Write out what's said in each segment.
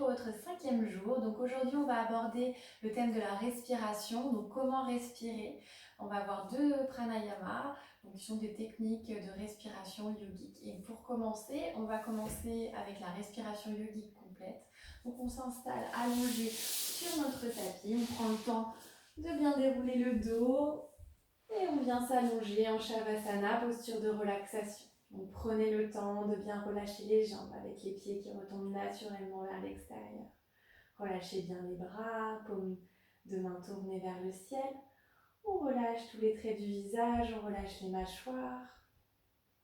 pour votre 5e jour. Donc aujourd'hui, on va aborder le thème de la respiration. Donc comment respirer. On va voir 2 pranayamas, donc qui sont des techniques de respiration yogique. Et pour commencer, on va commencer avec la respiration yogique complète. Donc on s'installe allongé sur notre tapis. On prend le temps de bien dérouler le dos et on vient s'allonger en Shavasana, posture de relaxation. Donc prenez le temps de bien relâcher les jambes avec les pieds qui retombent naturellement vers l'extérieur. Relâchez bien les bras, paumes de main tournées vers le ciel. On relâche tous les traits du visage, on relâche les mâchoires.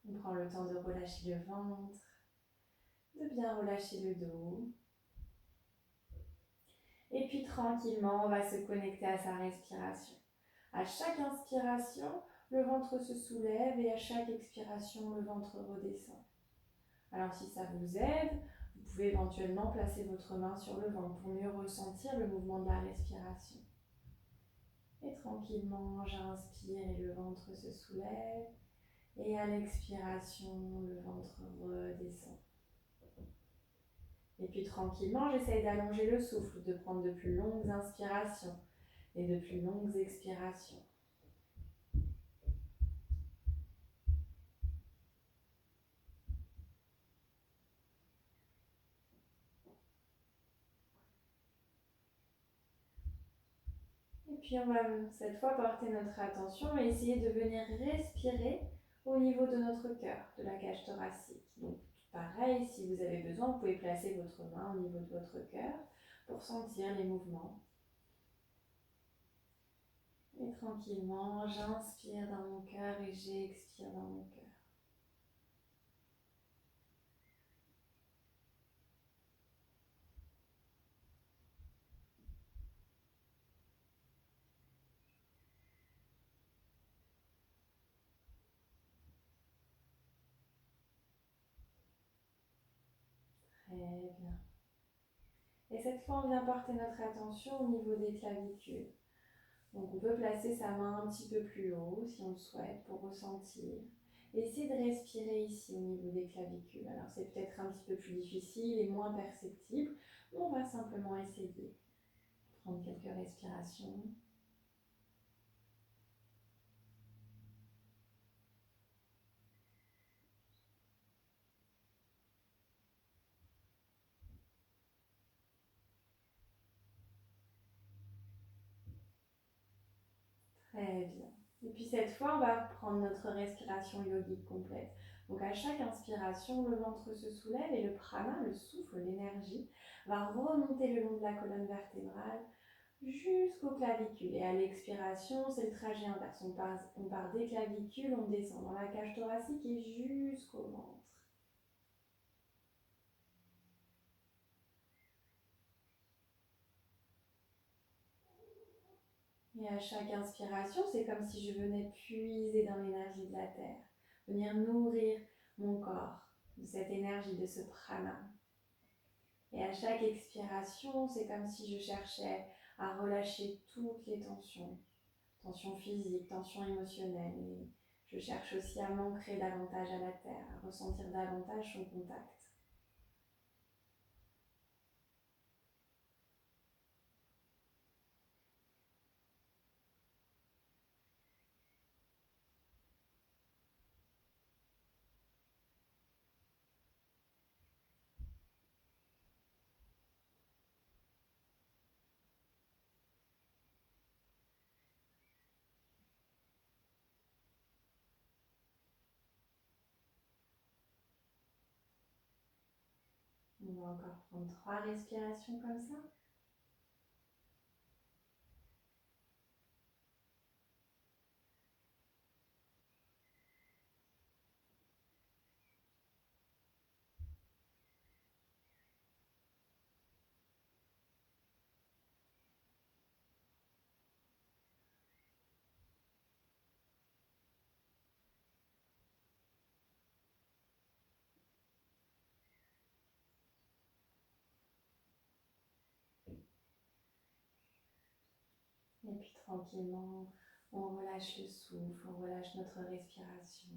On prend le temps de relâcher le ventre, de bien relâcher le dos. Et puis tranquillement, on va se connecter à sa respiration. À chaque inspiration, le ventre se soulève et à chaque expiration, le ventre redescend. Alors si ça vous aide, vous pouvez éventuellement placer votre main sur le ventre pour mieux ressentir le mouvement de la respiration. Et tranquillement, j'inspire et le ventre se soulève. Et à l'expiration, le ventre redescend. Et puis tranquillement, j'essaye d'allonger le souffle, de prendre de plus longues inspirations et de plus longues expirations. Et puis on va cette fois porter notre attention et essayer de venir respirer au niveau de notre cœur, de la cage thoracique. Donc pareil, si vous avez besoin, vous pouvez placer votre main au niveau de votre cœur pour sentir les mouvements. Et tranquillement, j'inspire dans mon cœur et j'expire dans mon cœur. Très bien. Et cette fois, on vient porter notre attention au niveau des clavicules. Donc on peut placer sa main un petit peu plus haut si on le souhaite pour ressentir. Et essayer de respirer ici au niveau des clavicules. Alors c'est peut-être un petit peu plus difficile et moins perceptible, mais on va simplement essayer. Prendre quelques respirations. Très bien. Et puis cette fois, on va prendre notre respiration yogique complète. Donc à chaque inspiration, le ventre se soulève et le prana, le souffle, l'énergie, va remonter le long de la colonne vertébrale jusqu'aux clavicules. Et à l'expiration, c'est le trajet inverse. On part des clavicules, on descend dans la cage thoracique et jusqu'au ventre. Et à chaque inspiration, c'est comme si je venais puiser dans l'énergie de la terre, venir nourrir mon corps de cette énergie, de ce prana. Et à chaque expiration, c'est comme si je cherchais à relâcher toutes les tensions, tensions physiques, tensions émotionnelles. Et je cherche aussi à m'ancrer davantage à la terre, à ressentir davantage son contact. On va encore prendre 3 respirations comme ça. Et puis tranquillement, on relâche le souffle, on relâche notre respiration.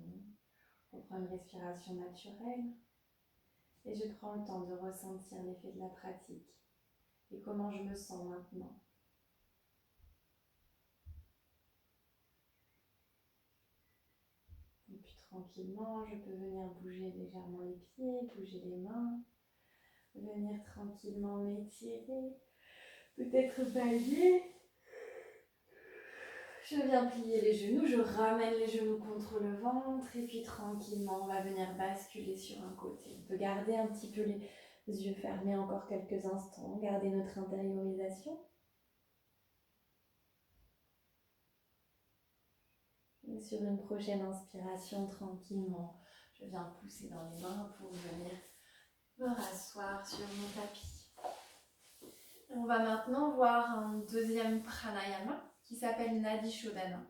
On prend une respiration naturelle. Et je prends le temps de ressentir l'effet de la pratique et comment je me sens maintenant. Et puis tranquillement, je peux venir bouger légèrement les pieds, bouger les mains, venir tranquillement m'étirer, peut-être balayer. Je viens plier les genoux, je ramène les genoux contre le ventre et puis tranquillement, on va venir basculer sur un côté. On peut garder un petit peu les yeux fermés encore quelques instants, garder notre intériorisation. Et sur une prochaine inspiration, tranquillement, je viens pousser dans les mains pour venir me rasseoir sur mon tapis. On va maintenant voir un deuxième pranayama qui s'appelle Nadi Shodhana.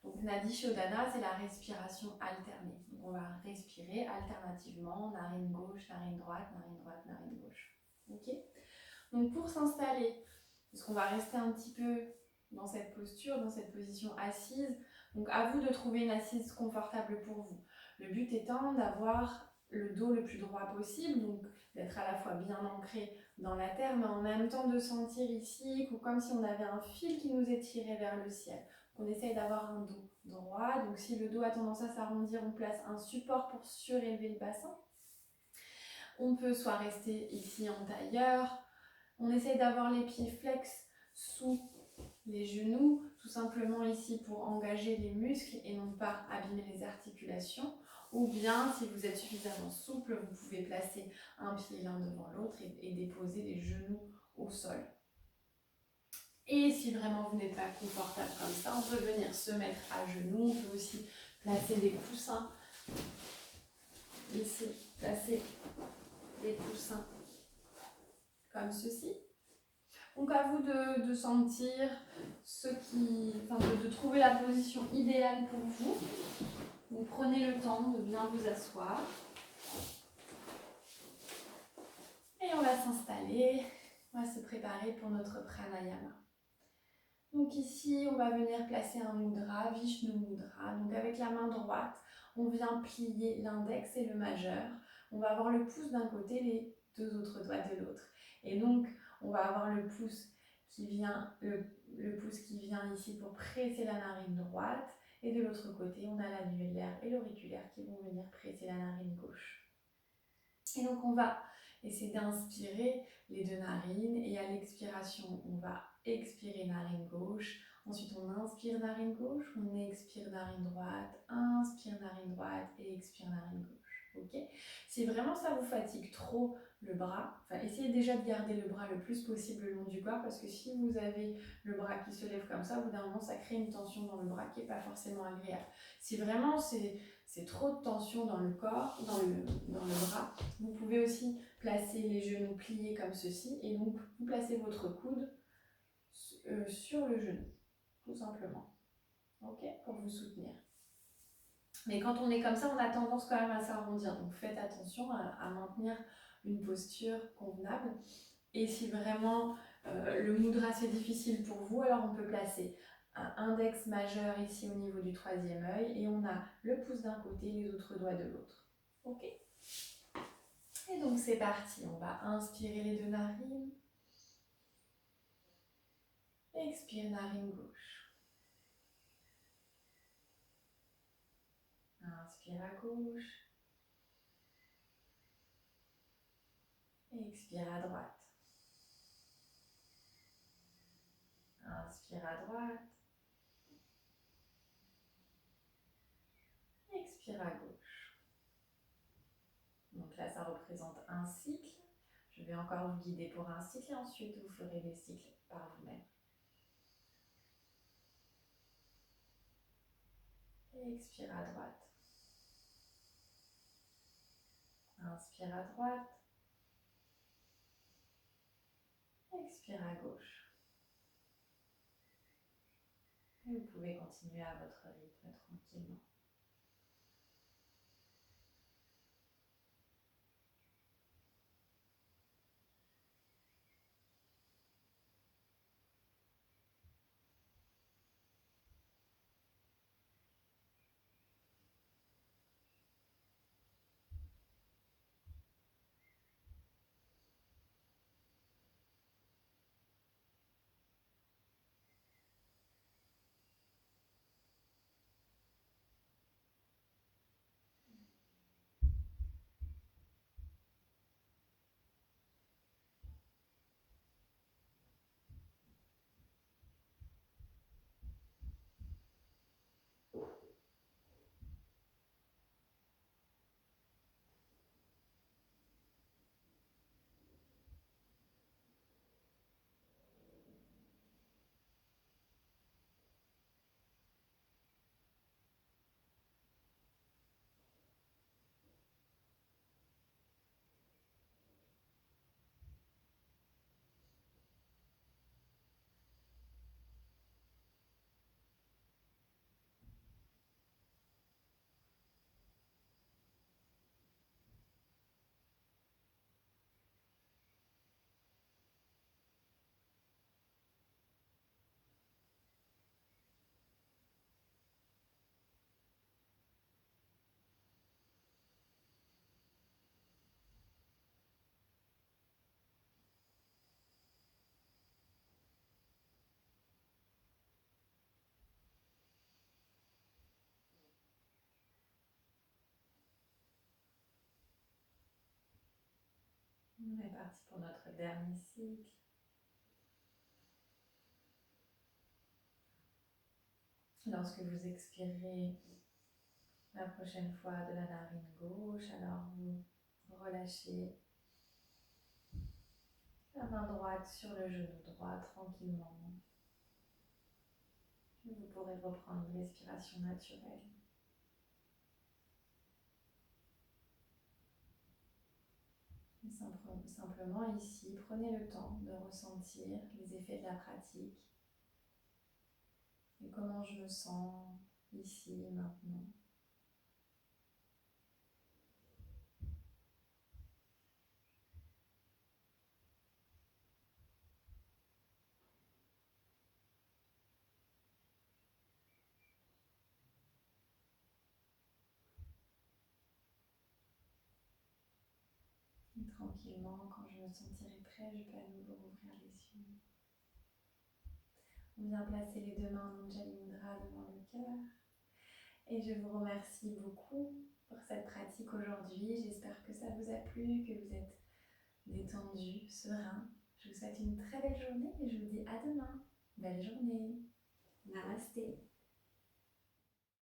Donc Nadi Shodhana, c'est la respiration alternée. Donc on va respirer alternativement, narine gauche, narine droite, narine gauche. Ok. Donc pour s'installer, parce qu'on va rester un petit peu dans cette posture, dans cette position assise, donc à vous de trouver une assise confortable pour vous. Le but étant d'avoir le dos le plus droit possible, donc d'être à la fois bien ancré dans la terre, mais en même temps de sentir ici comme si on avait un fil qui nous étirait vers le ciel. On essaye d'avoir un dos droit, donc si le dos a tendance à s'arrondir, on place un support pour surélever le bassin. On peut soit rester ici en tailleur, on essaye d'avoir les pieds flex sous les genoux, tout simplement ici pour engager les muscles et non pas abîmer les articulations. Ou bien, si vous êtes suffisamment souple, vous pouvez placer un pied l'un devant l'autre et déposer les genoux au sol. Et si vraiment vous n'êtes pas confortable comme ça, on peut venir se mettre à genoux. On peut aussi placer des coussins. Ici, placer des coussins comme ceci. Donc à vous de sentir de trouver la position idéale pour vous. Vous prenez le temps de bien vous asseoir. Et on va s'installer, on va se préparer pour notre pranayama. Donc ici, on va venir placer un mudra, Vishnu Mudra. Donc avec la main droite, on vient plier l'index et le majeur. On va avoir le pouce d'un côté, les deux autres doigts de l'autre. Et donc, on va avoir le pouce qui vient, le pouce qui vient ici pour presser la narine droite. Et de l'autre côté, on a l'annulaire et l'auriculaire qui vont venir presser la narine gauche. Et donc, on va essayer d'inspirer les deux narines. Et à l'expiration, on va expirer narine gauche. Ensuite, on inspire narine gauche, on expire narine droite, inspire narine droite et expire narine gauche. Okay. Si vraiment ça vous fatigue trop le bras, essayez déjà de garder le bras le plus possible le long du corps parce que si vous avez le bras qui se lève comme ça, au bout d'un moment, ça crée une tension dans le bras qui n'est pas forcément agréable. Si vraiment c'est trop de tension dans le corps, dans le bras, vous pouvez aussi placer les genoux pliés comme ceci et donc vous placez votre coude sur le genou, tout simplement, ok, pour vous soutenir. Mais quand on est comme ça, on a tendance quand même à s'arrondir, donc faites attention à maintenir une posture convenable. Et si vraiment le mudra c'est difficile pour vous, alors on peut placer un index majeur ici au niveau du troisième œil et on a le pouce d'un côté, les autres doigts de l'autre. Ok. Et donc c'est parti, on va inspirer les deux narines. Expire narine gauche. Inspire à gauche. Expire à droite. Inspire à droite. Expire à gauche. Donc là, ça représente un cycle. Je vais encore vous guider pour un cycle et ensuite vous ferez les cycles par vous-même. Expire à droite. Inspire à droite. Expire à gauche. Et vous pouvez continuer à votre rythme tranquillement. On est parti pour notre dernier cycle. Lorsque vous expirez la prochaine fois de la narine gauche, alors vous relâchez la main droite sur le genou droit tranquillement. Vous pourrez reprendre une respiration naturelle. Et simplement ici, prenez le temps de ressentir les effets de la pratique et comment je me sens ici et maintenant. Et tranquillement, quand je me sentirai prêt, je peux à nouveau rouvrir les yeux. On vient placer les deux mains en Anjali Mudra devant le cœur. Et je vous remercie beaucoup pour cette pratique aujourd'hui. J'espère que ça vous a plu, que vous êtes détendu, serein. Je vous souhaite une très belle journée et je vous dis à demain. Belle journée. Namasté.